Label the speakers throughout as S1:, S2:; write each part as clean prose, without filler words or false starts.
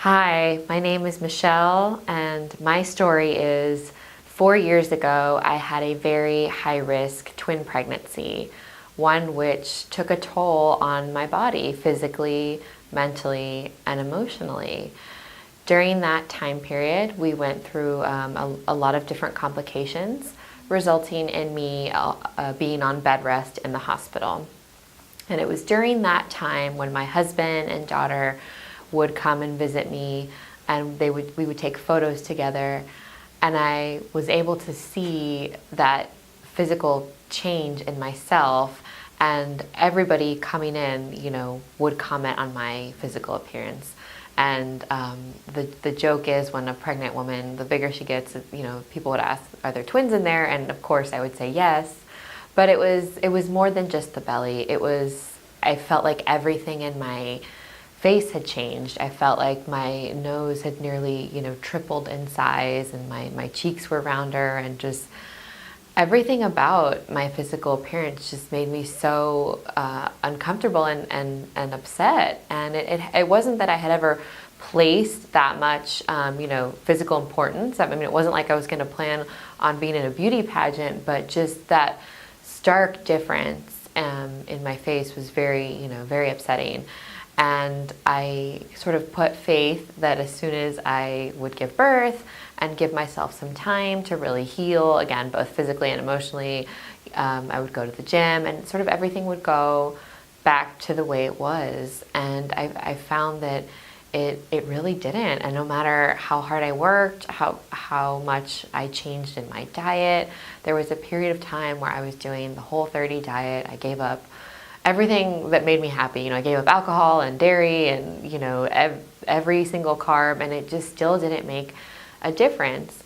S1: Hi, my name is Michelle, and my story is 4 years ago I had a very high-risk twin pregnancy, one which took a toll on my body physically, mentally, and emotionally. During that time period, we went through a lot of different complications, resulting in me being on bed rest in the hospital. And it was during that time when my husband and daughter would come and visit me, and we would take photos together, and I was able to see that physical change in myself, and everybody coming in, would comment on my physical appearance. And the joke is, when a pregnant woman, the bigger she gets, people would ask, are there twins in there? And of course I would say yes. But it was more than just the belly. I felt like everything in my face had changed. I felt like my nose had nearly, tripled in size, and my cheeks were rounder, and just everything about my physical appearance just made me so uncomfortable and upset. And it wasn't that I had ever placed that much, physical importance. I mean, it wasn't like I was going to plan on being in a beauty pageant, but just that stark difference in my face was very, very upsetting. And I sort of put faith that as soon as I would give birth and give myself some time to really heal, again, both physically and emotionally, I would go to the gym, and sort of everything would go back to the way it was. And I found that it really didn't. And no matter how hard I worked, how much I changed in my diet, there was a period of time where I was doing the Whole30 diet. I gave up everything that made me happy. I gave up alcohol and dairy and, every single carb, and it just still didn't make a difference.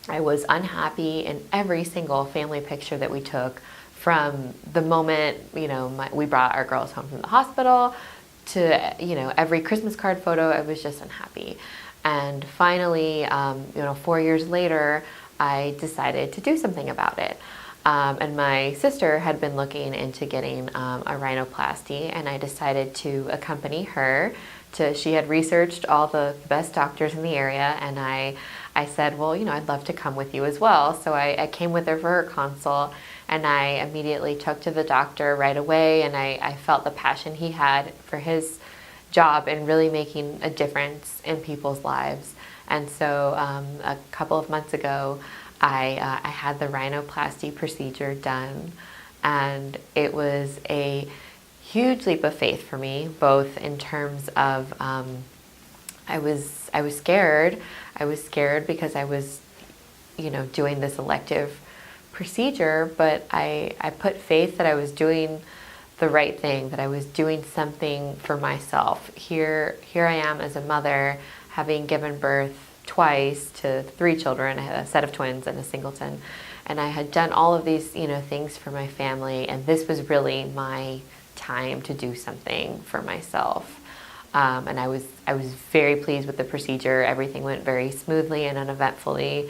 S1: I was unhappy in every single family picture that we took, from the moment, we brought our girls home from the hospital to, every Christmas card photo. I was just unhappy. And finally, 4 years later, I decided to do something about it. And my sister had been looking into getting a rhinoplasty, and I decided to accompany her. She had researched all the best doctors in the area, and I said, well, I'd love to come with you as well. So I came with her for her consult, and I immediately took to the doctor right away, and I felt the passion he had for his job and really making a difference in people's lives. And so a couple of months ago, I had the rhinoplasty procedure done, and it was a huge leap of faith for me, both in terms of I was scared. I was scared because I was, doing this elective procedure, but I put faith that I was doing the right thing, that I was doing something for myself. Here I am as a mother, having given birth twice to 3 children. I had a set of twins and a singleton, and I had done all of these things for my family, and this was really my time to do something for myself. And I was very pleased with the procedure. Everything went very smoothly and uneventfully,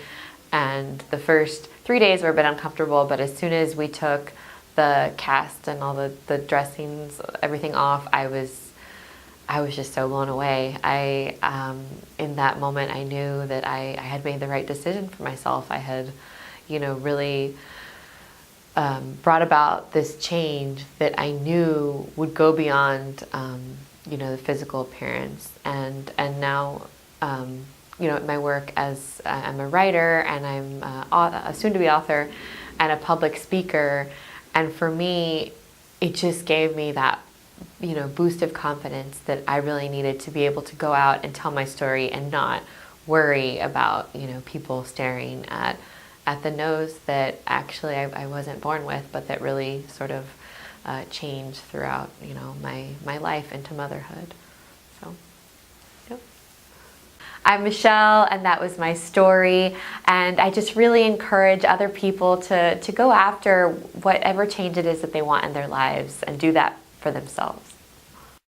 S1: and the first 3 days were a bit uncomfortable, but as soon as we took the cast and all the dressings, everything off, I was just so blown away. In that moment, I knew that I had made the right decision for myself. I had, really brought about this change that I knew would go beyond, the physical appearance. And now, my work as I'm a writer, and I'm a soon-to-be author and a public speaker. And for me, it just gave me that boost of confidence that I really needed to be able to go out and tell my story and not worry about, people staring at the nose that actually I wasn't born with, but that really sort of changed throughout, my life into motherhood. So, yep. I'm Michelle, and that was my story. And I just really encourage other people to go after whatever change it is that they want in their lives, and do that for themselves.